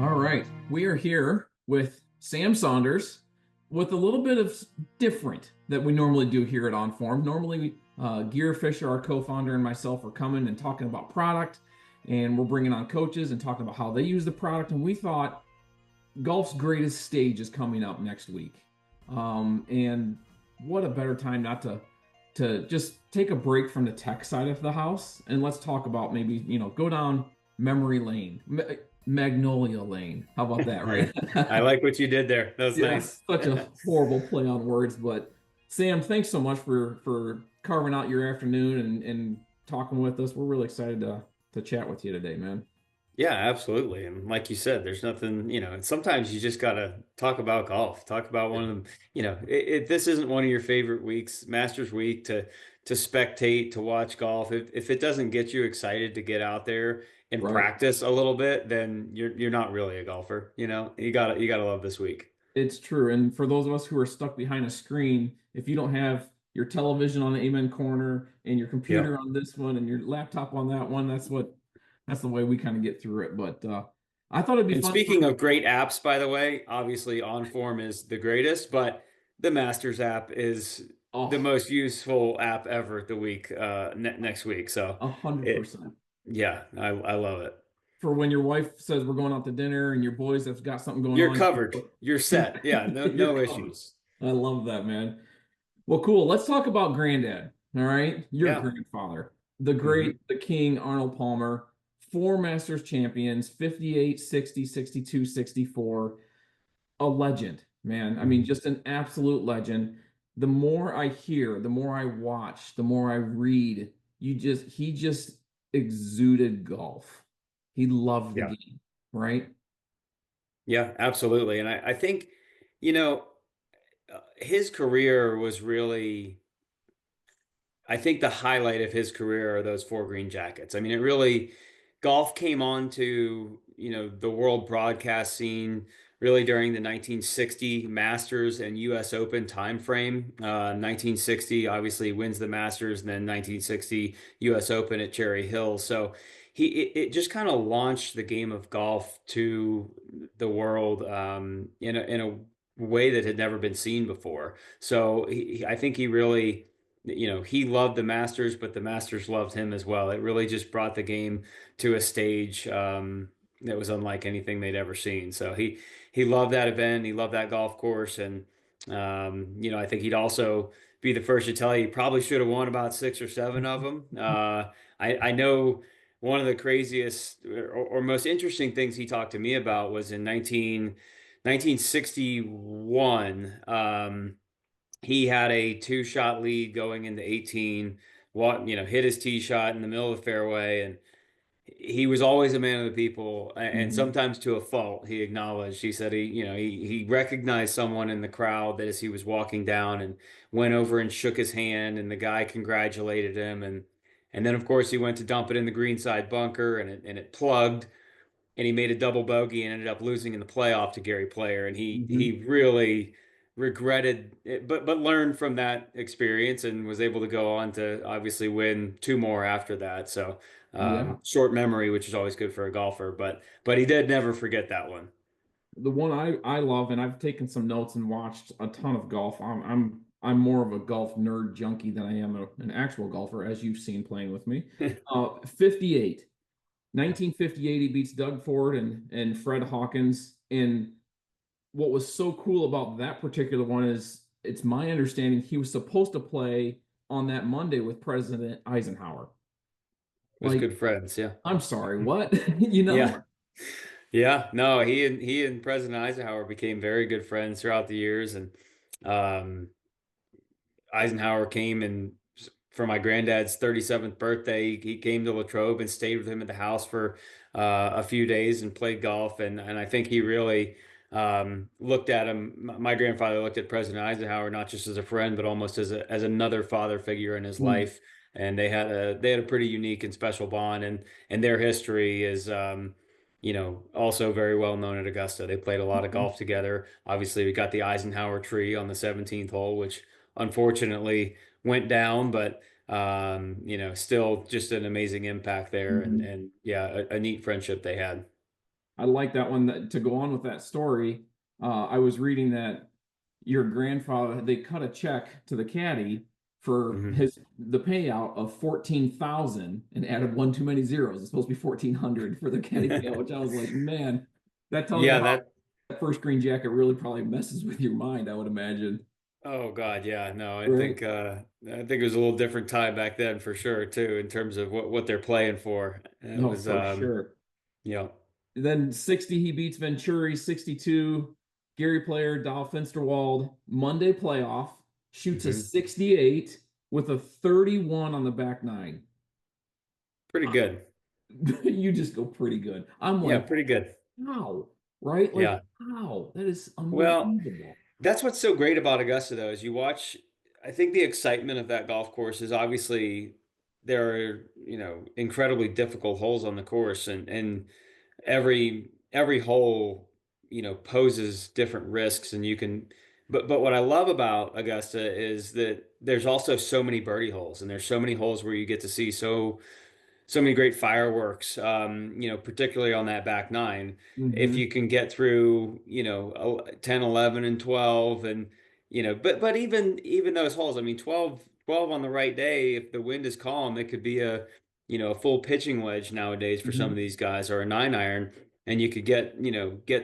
All right. We are here with Sam Saunders with a little bit of different that we normally do here at Onform. Normally, Gear Fisher, our co founder, and myself are coming and talking about product, and we're bringing on coaches and talking about how they use the product. And we thought golf's greatest stage is coming up next week. And what a better time not to just take a break from the tech side of the house and let's talk about maybe, go down memory lane, Magnolia Lane. How about that, I I right? like what you did there. That was Yeah, nice. such a horrible play on words, but Sam, thanks so much for carving out your afternoon and talking with us. We're really excited to chat with you today, man. Yeah, absolutely. And like you said, there's nothing, sometimes you just gotta talk about golf. Talk about one of them, this isn't one of your favorite weeks, Masters week to spectate, to watch golf. If it doesn't get you excited to get out there and Right. practice a little bit, then you're not really a golfer. You gotta love this week. It's true. And for those of us who are stuck behind a screen, if you don't have your television on the amen corner and your computer Yep. on this one and your laptop on that one, that's the way we kind of get through it. But I thought it'd be And fun for speaking of great apps, by the way, obviously OnForm is the greatest, but the Masters app is the oh, most useful app ever the week next week. So a hundred it, percent. yeah, I love it. For when your wife says we're going out to dinner and your boys have got something going You're on, covered. You're set. Yeah, you're no covered. issues. I love that, man. Well, cool. Let's talk about granddad. All right. Your Yeah. grandfather, the Hmm. great, the king, Arnold Palmer, four Masters champions, 58, 60, 62, 64. A legend, man. I mean, Hmm. just an absolute legend. The more I hear, the more I watch, the more I read, he just exuded golf. He loved the Yeah. game, right? Yeah, absolutely. And I think, you know, his career was really I think the highlight of his career are those four green jackets. I mean, it really, golf came on to, the world broadcast scene really during the 1960 Masters and US Open timeframe. 1960 obviously wins the Masters, and then 1960 US Open at Cherry Hill. So it just kind of launched the game of golf to the world in a way that had never been seen before. So I think he really he loved the Masters, but the Masters loved him as well. It really just brought the game to a stage that was unlike anything they'd ever seen. So he loved that event. He loved that golf course, and I think he'd also be the first to tell you he probably should have won about six or seven of them. I know one of the craziest or most interesting things he talked to me about was in 1961. He had a two-shot lead going into 18, hit his tee shot in the middle of the fairway, and he was always a man of the people, and Mhm. sometimes to a fault. He acknowledged. He said he recognized someone in the crowd that as he was walking down and went over and shook his hand, and the guy congratulated him, and then of course he went to dump it in the greenside bunker, and it plugged, and he made a double bogey and ended up losing in the playoff to Gary Player. And he Mhm. really regretted it, but learned from that experience and was able to go on to obviously win two more after that. So Yeah. short memory, which is always good for a golfer, but he did never forget that one. The one I love, and I've taken some notes and watched a ton of golf. I'm more of a golf nerd junkie than I am an actual golfer, as you've seen playing with me. 58, 1958, he beats Doug Ford and Fred Hawkins. And what was so cool about that particular one is it's my understanding he was supposed to play on that Monday with President Eisenhower. Was Like, good friends, yeah. I'm sorry, what? You know? Yeah. Yeah, no, he and President Eisenhower became very good friends throughout the years, and um, Eisenhower came and for my granddad's 37th birthday, he came to Latrobe and stayed with him at the house for a few days and played golf. And I think he really looked at him. My grandfather looked at President Eisenhower not just as a friend, but almost as another father figure in his Hmm. life. And they had a pretty unique and special bond. And their history is also very well known at Augusta. They played a lot of golf together. Obviously, we got the Eisenhower tree on the 17th hole, which unfortunately went down, but still just an amazing impact there, and Hmm. and yeah, a neat friendship they had. I like that one. That to go on with that story, I was reading that your grandfather they cut a check to the caddy for Hmm. his the payout of 14,000 and added one too many zeros. It's supposed to be 1,400 for the caddy payout, which I was like, man, that tells you Yeah, how that. that first green jacket really probably messes with your mind, I would imagine. Oh God, yeah. No, Right? I think it was a little different time back then for sure too, in terms of what they're playing for. It No, was for sure. you know, Then 60, he beats Venturi. 62, Gary Player, Dolph Finsterwald, Monday playoff, shoots a mhm. 68 with a 31 on the back nine. Pretty I- good. you just go pretty good. I'm Yeah, like, pretty good. how? Right? Like, Yeah. how? That is Well, unbelievable. that's what's so great about Augusta, though, is you watch. I think the excitement of that golf course is obviously there are, incredibly difficult holes on the course, and every hole, poses different risks, and you can. But what I love about Augusta is that there's also so many birdie holes, and there's so many holes where you get to see so many great fireworks, particularly on that back nine. If Hmm. you can get through, 10, 11, and 12, and, but even those holes, I mean, 12 on the right day, if the wind is calm, it could be a full pitching wedge nowadays for some of Hmm. these guys, or a 9 iron. And you could get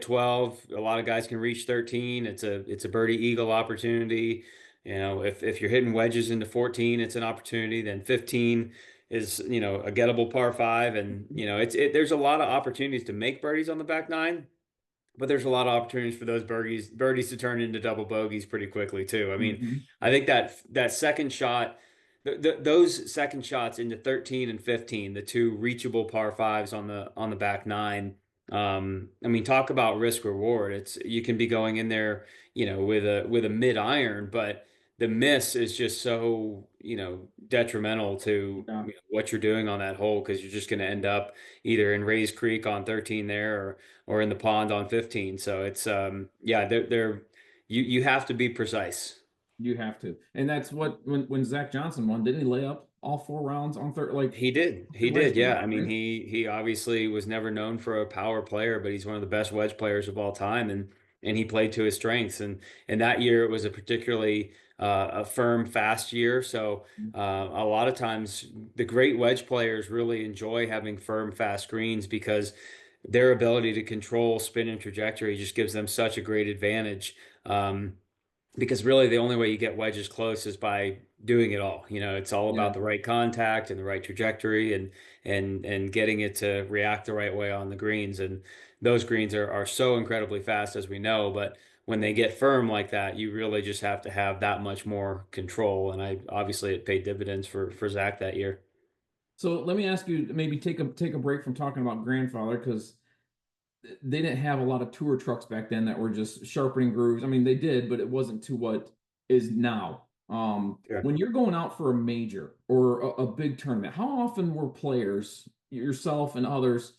12. A lot of guys can reach 13. It's a birdie eagle opportunity. If you're hitting wedges into 14, it's an opportunity. Then 15 is a gettable par five, and there's a lot of opportunities to make birdies on the back nine, but there's a lot of opportunities for those birdies to turn into double bogeys pretty quickly too. I mean, Hmm. I think that second shot, those second shots into 13 and 15, the two reachable par fives on the back nine. I mean, talk about risk reward. It's you can be going in there, with a mid iron, but the miss is just so, detrimental to Yeah. what you're doing on that hole, because you're just going to end up either in Rays Creek on 13 there, or in the pond on 15. So it's yeah, they're you have to be precise. You have to. And that's what when Zach Johnson won, didn't he lay up all 4 rounds on third like He did. He wedge did. Yeah. deep, I mean, right? he obviously was never known for a power player, but he's one of the best wedge players of all time, and he played to his strengths. And that year it was a particularly a firm, fast year. So a lot of times the great wedge players really enjoy having firm, fast greens, because their ability to control spin and trajectory just gives them such a great advantage. Because really the only way you get wedges close is by doing it all. It's all Yeah. about the right contact and the right trajectory, and getting it to react the right way on the greens. And those greens are so incredibly fast, as we know, but when they get firm like that, you really just have to have that much more control. And I obviously it paid dividends for Zach that year. So let me ask you, maybe take a break from talking about grandfather because they didn't have a lot of tour trucks back then that were just sharpening grooves. I mean, they did, but it wasn't to what is now. Sure. When you're going out for a major or a big tournament, how often were players, yourself and others,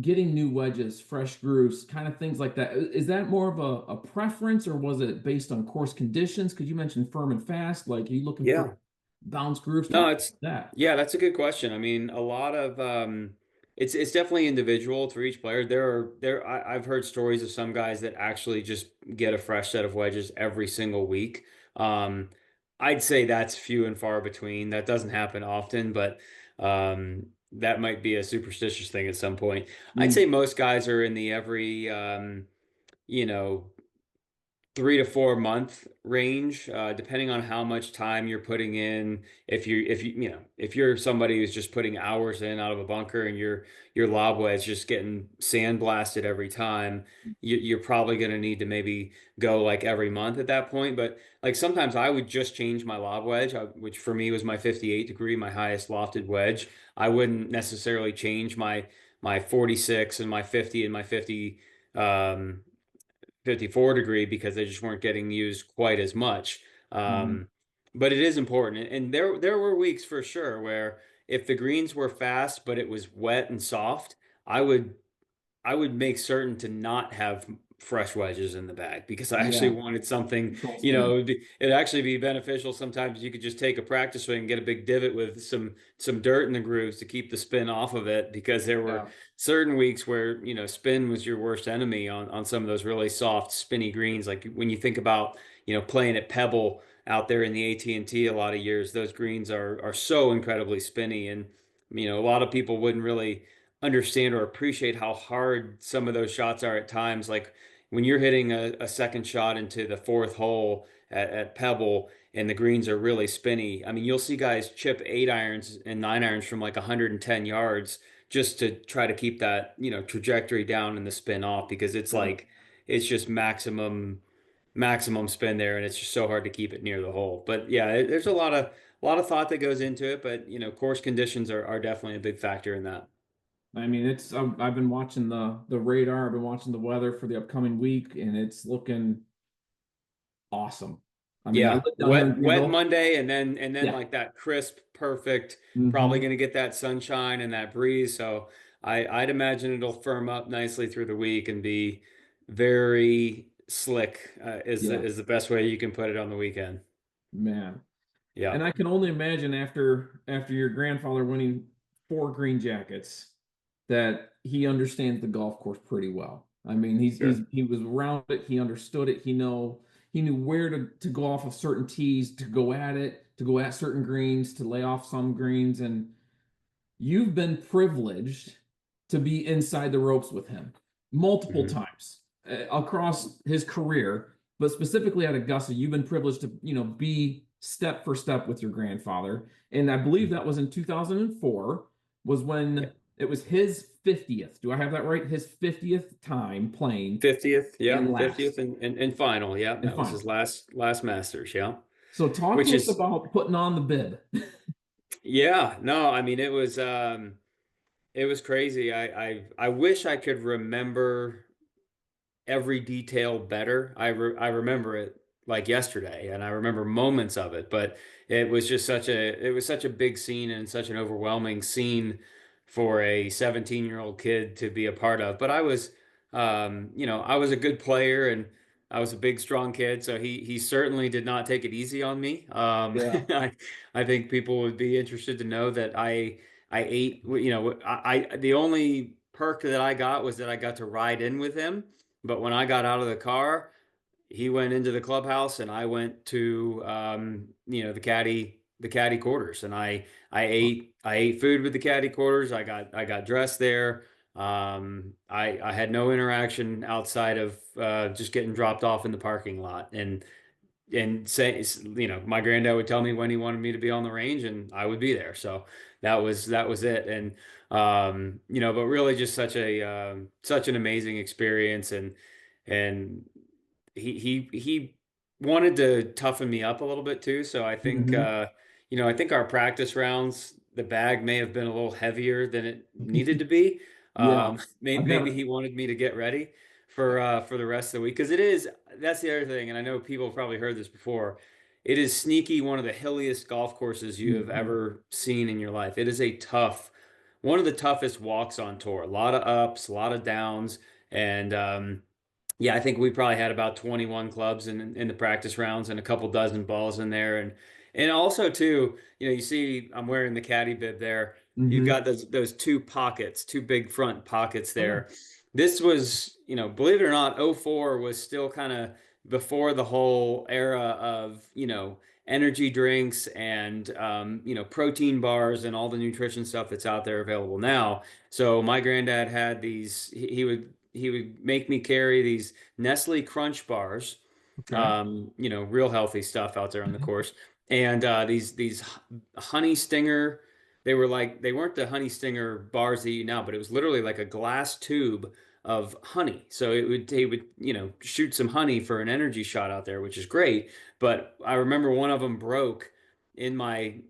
getting new wedges, fresh grooves, kind of things like that? Is that more of a preference or was it based on course conditions? Because you mentioned firm and fast. Like, are you looking for Yeah. bounce grooves? No, Talk about it's that. yeah, that's a good question. I mean, a lot of it's definitely individual for each player. I've heard stories of some guys that actually just get a fresh set of wedges every single week. Um, I'd say that's few and far between. That doesn't happen often, but that might be a superstitious thing at some point. I'd say Mm, most guys are in the every you know 3 to 4 month range, depending on how much time you're putting in. If you're somebody who's just putting hours in out of a bunker, and your lob wedge just getting sandblasted every time, you're probably going to need to maybe go like every month at that point. But like sometimes I would just change my lob wedge, which for me was my 58 degree, my highest lofted wedge. I wouldn't necessarily change my 46 and my 50 and my 50. Um, 54 degree, because they just weren't getting used quite as much. mhm. Um, but it is important. And there were weeks for sure where if the greens were fast, but it was wet and soft, I would I would make certain to not have fresh wedges in the bag because I actually Yeah, wanted something, control you know, spin. it'd actually be beneficial. Sometimes you could just take a practice swing and get a big divot with some dirt in the grooves to keep the spin off of it because there were Yeah, certain weeks where, you know, spin was your worst enemy on some of those really soft, spinny greens. Like when you think about, you know, playing at Pebble out there in the AT&T a lot of years, those greens are so incredibly spinny. And, you know, a lot of people wouldn't really understand or appreciate how hard some of those shots are at times. Like when you're hitting a second shot into the fourth hole at Pebble and the greens are really spinny. I mean, you'll see guys chip 8 irons and 9 irons from like 110 yards just to try to keep that, you know, trajectory down and the spin off because it's right. like it's just maximum spin there and it's just so hard to keep it near the hole. But yeah, there's a lot of thought that goes into it, but you know, course conditions are definitely a big factor in that. I mean, I've been watching the radar. I've been watching the weather for the upcoming week, and it's looking awesome. I mean, I Yeah, live down here in wet Greenville. Monday and then Yeah. like that crisp, perfect, probably Hmm. going to get that sunshine and that breeze. So I'd imagine it'll firm up nicely through the week and be very slick, is Yeah, is the best way you can put it on the weekend. man. Yeah, And I can only imagine after your grandfather winning 4 green jackets that he understands the golf course pretty well. I mean, sure. he was around it, he understood it, he knew where to go off of certain tees, to go at it, to go at certain greens, to lay off some greens, and you've been privileged to be inside the ropes with him multiple Hmm. times across his career, but specifically at Augusta, you've been privileged to, be step for step with your grandfather. And I believe that was in 2004 was Yeah. when it was his 50th. Do I have that right? His 50th time playing 50th, yeah, and 50th last and final. Yeah, and that was final. his last Masters, yeah. So talk Which to us is about putting on the bib. yeah, no, I mean it was crazy. I wish I could remember every detail better. I remember it like yesterday, and I remember moments of it, but it was such a big scene and such an overwhelming scene for a 17-year-old kid to be a part of. But I was, you know, I was a good player and I was a big, strong kid, so he certainly did not take it easy on me. Yeah. I think people would be interested to know that I ate, you know, I the only perk that I got was that I got to ride in with him. But when I got out of the car, he went into the clubhouse and I went to you know, the caddy quarters and I ate food with the caddy quarters. I got dressed there. I had no interaction outside of just getting dropped off in the parking lot and say, you know, my granddad would tell me when he wanted me to be on the range and I would be there. So that was it. And you know, but really just such an amazing experience and he wanted to toughen me up a little bit too. So I think Hmm. you know, I think our practice rounds, the bag may have been a little heavier than it needed to be. Yeah. I've Maybe got he wanted me to get ready for the rest of the week because that's the other thing, and I know people have probably heard this before. It is sneaky one of the hilliest golf courses you have Mhm. ever seen in your life. It is one of the toughest walks on tour. A lot of ups, a lot of downs, and yeah, I think we probably had about 21 clubs in the practice rounds and a couple dozen balls in there. And also too, you know, you see I'm wearing the caddy bib there. You've Hmm. got those two pockets, two big front pockets Oh yeah. there. This was, you know, believe it or not, '04 was still kind of before the whole era of, you know, energy drinks and you know, protein bars and all the nutrition stuff that's out there available now. So my granddad had these, he would make me carry these Nestle Crunch bars, Okay. you know, real healthy stuff out there on the course, and these Honey Stinger. They weren't the Honey Stinger bars that you eat now, but it was literally like a glass tube of honey. So he would, you know, shoot some honey for an energy shot out there, which is great. But I remember one of them broke in my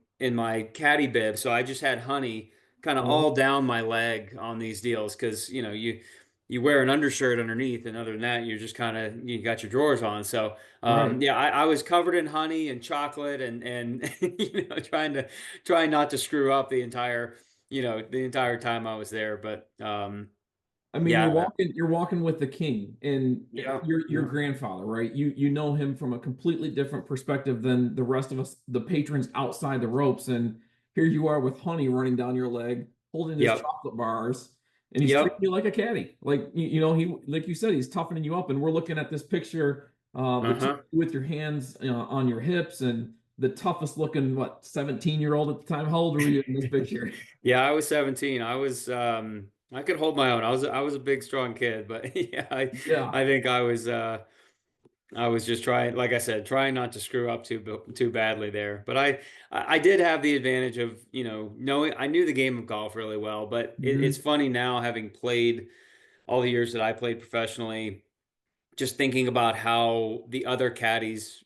caddy bib, so I just had honey kind of Oh, all down my leg on these deals because you know you wear an undershirt underneath, and other than that, you're just kind of you got your drawers on. So right. yeah, I was covered in honey and chocolate and you know trying not to screw up the entire time I was there. But I mean, Yeah. you're walking with the king and Yeah. your Yeah. grandfather, right? You know him from a completely different perspective than the rest of us, the patrons outside the ropes. And here you are with honey running down your leg, holding his Yep. chocolate bars, and he's treating Yep. you like a caddy. Like you know, he like you said, he's toughening you up. And we're looking at this picture, the two Uh-huh. with your hands on your hips and the toughest looking, what, 17-year-old at the time. How old were you in this picture? Yeah, I was 17. I could hold my own. I was a big strong kid, but yeah, Yeah. I think I was just trying, like I said, trying not to screw up too badly there. But I did have the advantage of, knowing I knew the game of golf really well, but it's Hmm. funny now having played all the years that I played professionally, just thinking about how the other caddies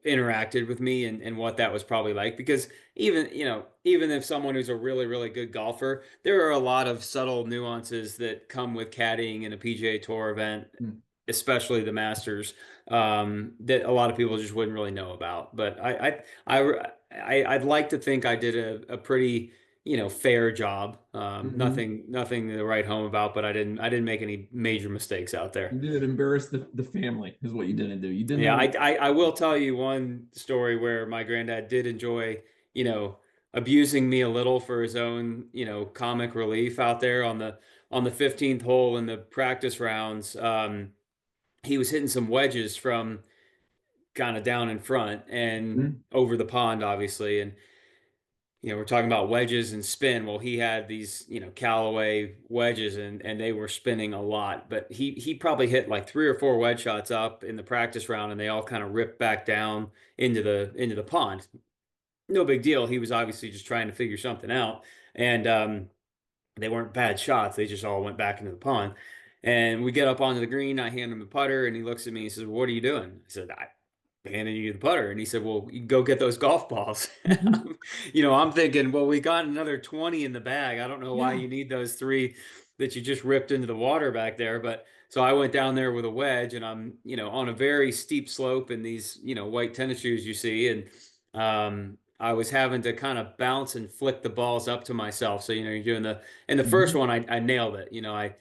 interacted with me and what that was probably like. Because even if someone who's a really, really good golfer, there are a lot of subtle nuances that come with caddying in a PGA Tour event, especially the Masters, that a lot of people just wouldn't really know about. But I'd like to think I did a pretty fair job. Hmm. Nothing to write home about, but I didn't make any major mistakes out there. You didn't embarrass the family, is what you didn't do. You didn't Yeah, have I will tell you one story where my granddad did enjoy, abusing me a little for his own, comic relief out there on the 15th hole in the practice rounds. He was hitting some wedges from kind of down in front and Mhm. over the pond, obviously. And we're talking about wedges and spin. Well, he had these, Callaway wedges and they were spinning a lot, but he probably hit like three or four wedge shots up in the practice round and they all kind of ripped back down into the pond. No big deal. He was obviously just trying to figure something out. And they weren't bad shots. They just all went back into the pond. And we get up onto the green. I hand him the putter, and he looks at me and says, "What are you doing?" I said, "I handed you the putter." And he said, "Well, you go get those golf balls." I'm thinking, well, we got another 20 in the bag. I don't know why Yeah. you need those three that you just ripped into the water back there. But so I went down there with a wedge, and I'm, on a very steep slope in these, white tennis shoes you see, and I was having to kind of bounce and flick the balls up to myself. So, you're doing and the first Hmm. one, I nailed it.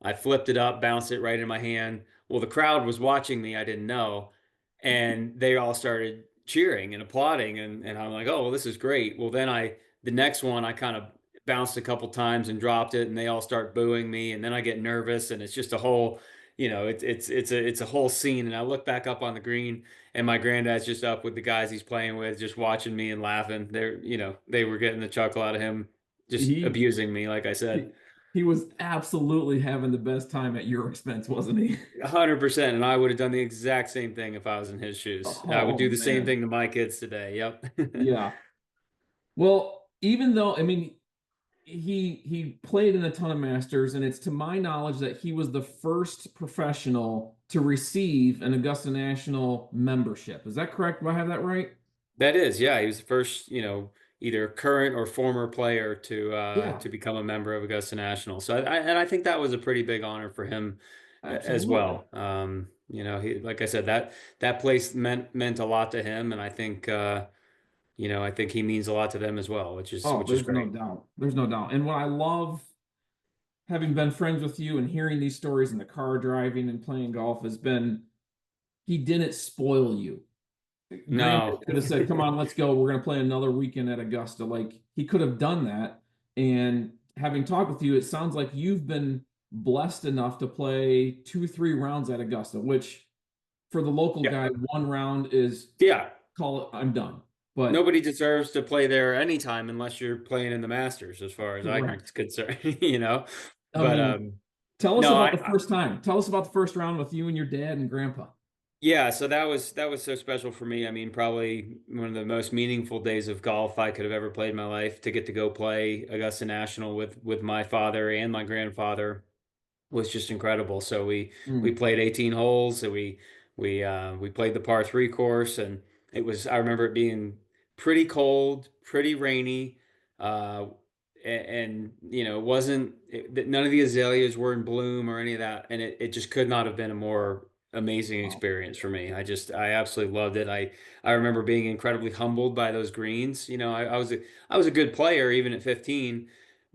I flipped it up, bounced it right in my hand. Well, the crowd was watching me. I didn't know. And they all started cheering and applauding. And I'm like, oh, well, this is great. Well, the next one, I kind of bounced a couple times and dropped it and they all start booing me. And then I get nervous and it's just a whole, it's a whole scene. And I look back up on the green and my granddad's just up with the guys he's playing with, just watching me and laughing. They were getting the chuckle out of him, just He, abusing me, like I said. he he was absolutely having the best time at your expense, wasn't he? 100%. And I would have done the exact same thing if I was in his shoes. I would Oh do the same man. thing to my kids today. Yep. Yeah. Well, even though I mean he played in a ton of masters, and it's to my knowledge that he was the first professional to receive an Augusta National membership. Is that correct? Do I have that right? That is, yeah. He was the first, either current or former player Yeah, to become a member of Augusta National. So and I think that was a pretty big honor for him as absolutely. well. He, like I said, that place meant a lot to him, and I think he means a lot to them as well, Oh, which is there's no great. doubt. There's no doubt. And what I love, having been friends with you and hearing these stories in the car driving and playing golf, has been he didn't spoil you. Granted, No. could have said, "Come on, let's go. We're going to play another weekend at Augusta." Like he could have done that. And having talked with you, it sounds like you've been blessed enough to play 2, 3 rounds at Augusta, which for the local Yeah. guy, one round is Yeah. call it, I'm done. But Nobody deserves to play there anytime unless you're playing in the Masters, as far as I'm correct. concerned, I But mean, tell us no, about the first time. Tell us about the first round with you and your dad and grandpa. yeah, so that was so special for me. I mean, probably one of the most meaningful days of golf I could have ever played in my life, to get to go play Augusta National with my father and my grandfather was just incredible. So we Mm. played 18 holes. So we played the par three course, and I remember it being pretty cold, pretty rainy, uh, it wasn't none of the azaleas were in bloom or any of that, and it just could not have been a more amazing Wow. experience for me. I absolutely loved it. I remember being incredibly humbled by those greens. I was a good player even at 15,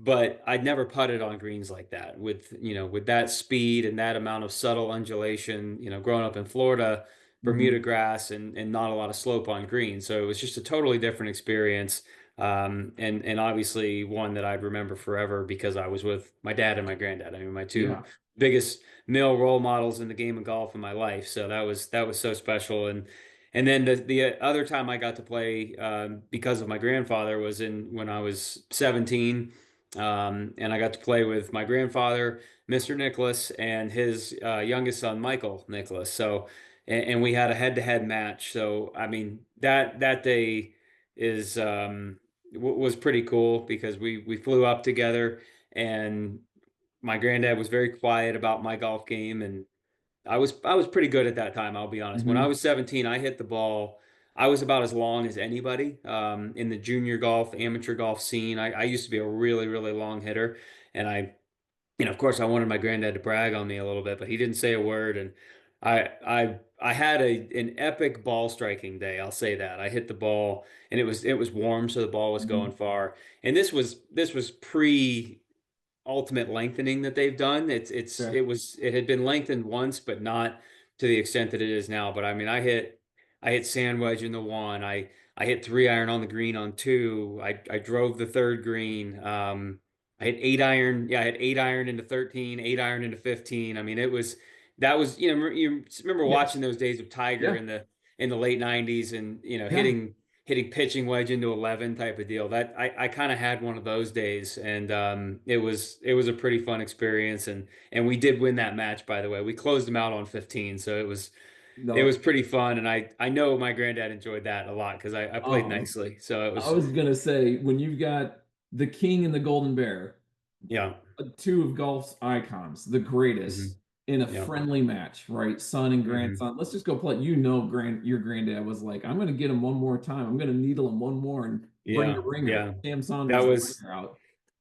but I'd never putted on greens like that with, with that speed and that amount of subtle undulation, growing up in Florida, Hmm. Bermuda grass and not a lot of slope on greens. So it was just a totally different experience. And obviously one that I'd remember forever because I was with my dad and my granddad. I mean, my two Yeah. biggest male role models in the game of golf in my life. So that was so special. And then the other time I got to play because of my grandfather was in when I was 17. And I got to play with my grandfather, Mr. Nicholas, and his youngest son, Michael Nicholas. So, and we had a head-to-head match. So, I mean, that day is was pretty cool because we flew up together, and my granddad was very quiet about my golf game, and I was pretty good at that time, I'll be honest. When I Hmm. was 17, I hit the ball. I was about as long as anybody in the junior golf, amateur golf scene. I used to be a really, really long hitter, and of course, I wanted my granddad to brag on me a little bit, but he didn't say a word. And I had an epic ball striking day. I'll say that. I hit the ball, and it was warm, so the ball was going Hmm. far. And this was pre ultimate lengthening that they've done. Okay. It had been lengthened once, but not to the extent that it is now. But I mean, I hit sand wedge in the one. I hit 3 iron on the green on two. I drove the third green. I hit 8 iron. Yeah, I had 8 iron into 13, 8 iron into 15. I mean, that was you remember Yes. watching those days of Tiger Yeah. in the late 90s and Yeah. hitting pitching wedge into 11 type of deal. That I kind of had one of those days, and it was a pretty fun experience, and we did win that match, by the way. We closed them out on 15, so it was No. pretty fun, and I know my granddad enjoyed that a lot because I played Um, nicely. So it I was, was gonna say when you've got the King and the Golden Bear, yeah. two of golf's icons, the Hmm. greatest, in a Yeah. friendly match, right? Son and Hmm. grandson. Let's just go play. Your granddad was like, I'm gonna get him one more time. I'm gonna needle him one more and bring the Yeah. ringer. Yeah. Sam That Saunders, the was ringer out.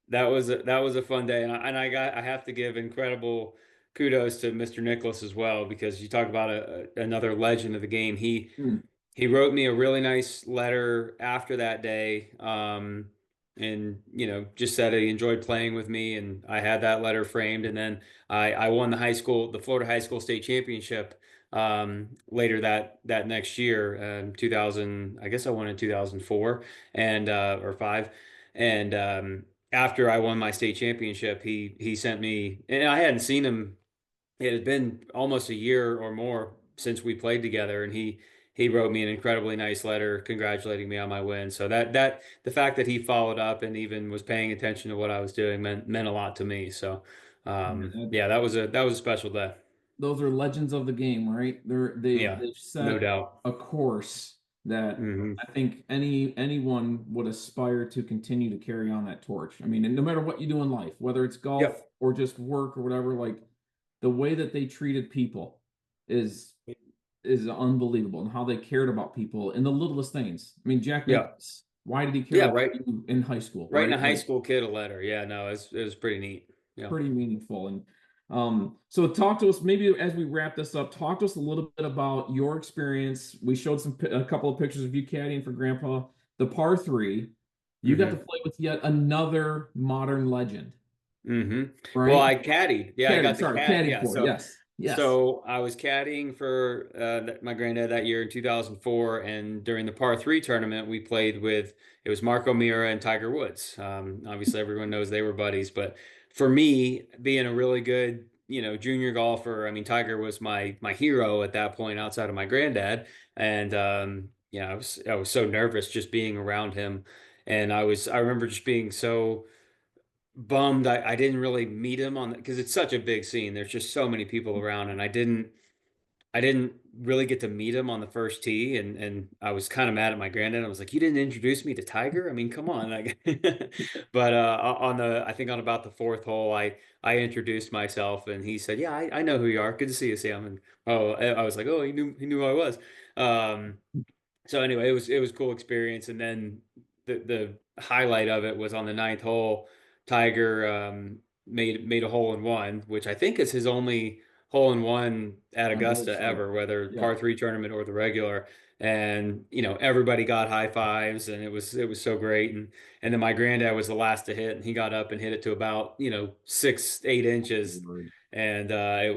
that was a fun day, and I have to give incredible kudos to Mr. Nicholas as well because you talk about another legend of the game. Hmm. He wrote me a really nice letter after that day, and just said he enjoyed playing with me, and I had that letter framed, and then I won the Florida High School State Championship later that next year, 2000. I guess I won in 2004 and or five, and after I won my state championship, he sent me, and I hadn't seen him. It had been almost a year or more since we played together, and he wrote me an incredibly nice letter congratulating me on my win. So that the fact that he followed up and even was paying attention to what I was doing meant a lot to me. So yeah, that was a special day. Those are legends of the game, right? Yeah, They've no set doubt. a course that Hmm. I think anyone would aspire to continue to carry on that torch. I mean, and no matter what you do in life, whether it's golf Yep. or just work or whatever, like the way that they treated people is is unbelievable, and how they cared about people in the littlest things. I mean, Jack Yeah. Nicklaus, why did he care Yeah. about Right. you in high school, Writing right? a high Like school kid a letter. Yeah. No, it was pretty neat. Yeah. pretty meaningful. And so talk to us maybe as we wrap this up. Talk to us a little bit about your experience. We showed a couple of pictures of you caddying for Grandpa. The par three, you got to Hmm. play with yet another modern legend, Hmm. Well, right? I caddied. Yeah, I Caddy, got the sorry, cat. caddy Yeah, for so yes, yes. so I was caddying for my granddad that year in 2004, and during the par three tournament, we played with it was Marco Mira and Tiger Woods. Obviously, everyone knows they were buddies, but for me, being a really good junior golfer, I mean, Tiger was my hero at that point outside of my granddad, and I was so nervous just being around him, and I remember just being so bummed I didn't really meet him on because it's such a big scene. There's just so many people around, and I didn't really get to meet him on the first tee, and I was kind of mad at my granddad. I was like, "You didn't introduce me to Tiger? I mean, come on!" Like, but I think on about the fourth hole, I introduced myself, and he said, "Yeah, I know who you are. Good to see you, Sam." And I was like, "Oh, he knew who I was." Um, so anyway, it was a cool experience, and then the highlight of it was on the ninth hole. Tiger made a hole in one, which I think is his only hole in one at On both Augusta sides. ever, whether Yeah. par three tournament or the regular. And everybody got high fives, and it was so great. And then my granddad was the last to hit, and he got up and hit it to about 6, 8 inches, and it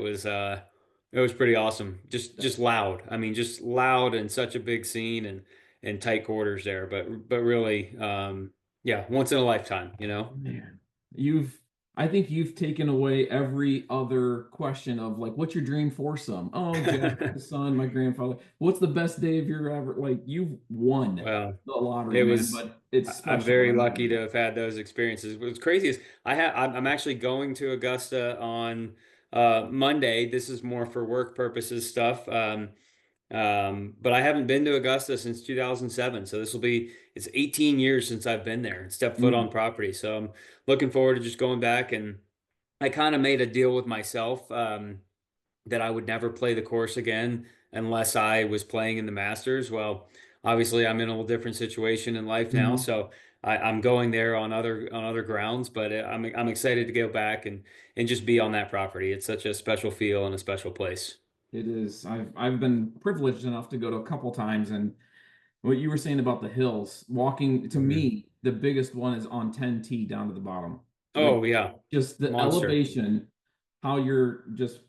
was pretty awesome. Just loud. I mean, just loud and such a big scene and tight quarters there. But really, yeah, once in a lifetime. Man, you've I think you've taken away every other question of like, what's your dream foursome? Oh, Jack, the son, my grandfather. What's the best day of your ever? Like, you've won Well, the lottery, it man. was. But it's I'm special. very I lucky to mean, have had those experiences. What's crazy is I'm actually going to Augusta on Monday. This is more for work purposes stuff. But I haven't been to Augusta since 2007. So it's 18 years since I've been there and stepped foot on mm, property. So I'm looking forward to just going back. And I kind of made a deal with myself. That I would never play the course again unless I was playing in the Masters. Well, obviously I'm in a little different situation in life now, mhm. so I'm going there on other grounds. But I'm excited to go back and just be on that property. It's such a special feel and a special place. It is. I've been privileged enough to go to a couple times, and what you were saying about the hills, walking to Mhm. me, the biggest one is on 10T down to the bottom. Like Oh yeah, just the monster. elevation, how you're just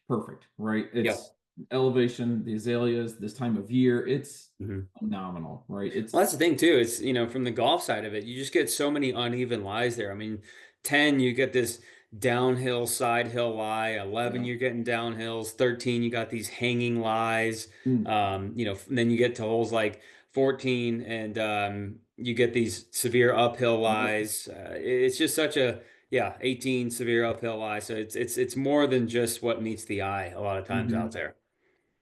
perfect, right? Yep. It's elevation, the azaleas, this time of year, it's Mhm. phenomenal, right? Well, It's that's the thing too. Is from the golf side of it, you just get so many uneven lies there. I mean, 10, you get this downhill side hill lie. 11, yeah. you're getting downhills. 13, you got these hanging lies. Mm, And then you get to holes like 14, and you get these severe uphill yep. lies. It's just such a, yeah, 18 severe uphill lies. So it's more than just what meets the eye a lot of times out Mhm. there.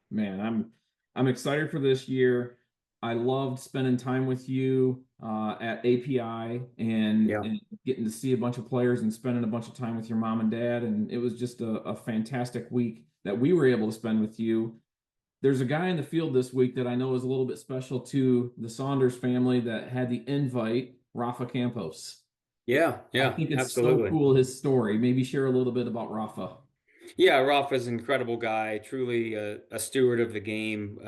Man, I'm excited for this year. I loved spending time with you at API and Yeah. and getting to see a bunch of players and spending a bunch of time with your mom and dad. And it was just a fantastic week that we were able to spend with you. There's a guy in the field this week that I know is a little bit special to the Saunders family that had the invite, Rafa Campos. Yeah. I Yeah. think it's so Absolutely. cool, his story. Maybe share a little bit about Rafa. Yeah, Rafa's an incredible guy, truly a steward of the game.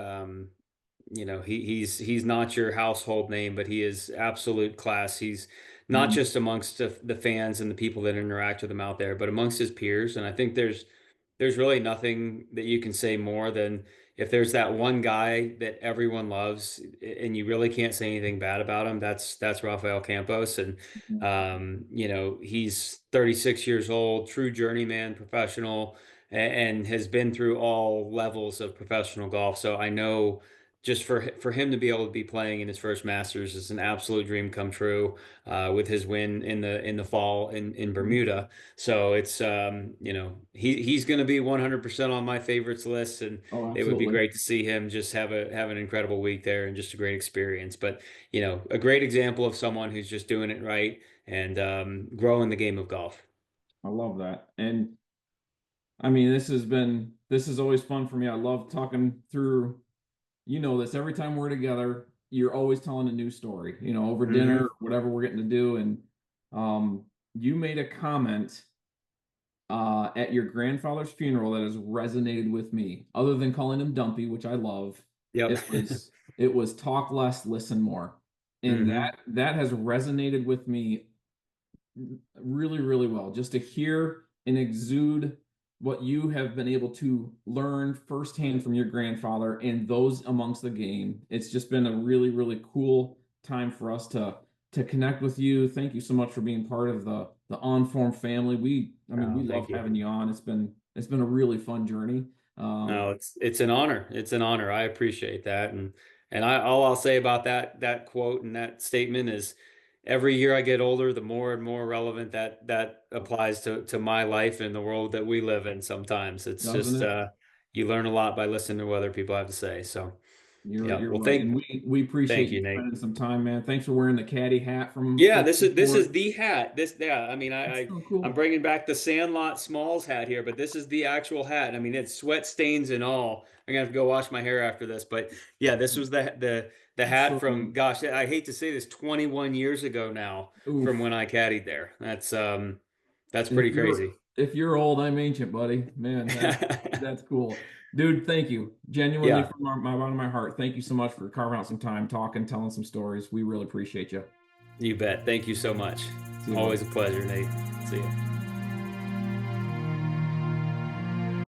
He's not your household name, but he is absolute class. He's not Mhm. just amongst the fans and the people that interact with him out there, but amongst his peers. And I think there's really nothing that you can say more than if there's that one guy that everyone loves and you really can't say anything bad about him, that's Rafael Campos. And he's 36 years old, true journeyman professional, and has been through all levels of professional golf. So I know just for him to be able to be playing in his first Masters is an absolute dream come true, with his win in the fall in Bermuda. So it's he's going to be 100% on my favorites list, and Oh, it would be absolutely. great to see him just have an incredible week there and just a great experience. But a great example of someone who's just doing it right and growing the game of golf. I love that. And I mean, this is always fun for me. I love talking through, this every time we're together, you're always telling a new story, over dinner, or Hmm. whatever we're getting to do. And you made a comment at your grandfather's funeral that has resonated with me, other than calling him Dumpy, which I love. Yep. It was talk less, listen more. And Hmm. that has resonated with me really, really well. Just to hear and exude what you have been able to learn firsthand from your grandfather and those amongst the game. It's just been a really, really cool time for us to connect with you. Thank you so much for being part of the Onform family. We Oh, love thank you. having you on. It's been a really fun journey. No, it's an honor. It's an honor. I appreciate that. And all I'll say about that quote and that statement is every year I get older, the more and more relevant that applies to my life and the world that we live in sometimes. It's Doesn't just it? you learn a lot by listening to what other people have to say. So You're yeah. you're Well, right, and we appreciate thank you you, Nate. spending some time, man. Thanks for wearing the caddy hat Yeah, from this is Newport. the hat. This, yeah, I mean, It's I so I'm cool. bringing back the Sandlot Smalls hat here, but this is the actual hat. I mean, it's sweat stains and all. I'm gonna have to go wash my hair after this, but yeah, this was the It's hat so from, cool. gosh, I hate to say this, 21 years ago now from Oof. when I caddied there. That's If pretty you're crazy. If you're old, I'm ancient, buddy. Man, that's cool. Dude, thank you. Genuinely Yeah, from my bottom of my heart. Thank you so much for carving out some time, talking, telling some stories. We really appreciate you. you bet. Thank you so much. See you, Always buddy. a pleasure, Nate. See you.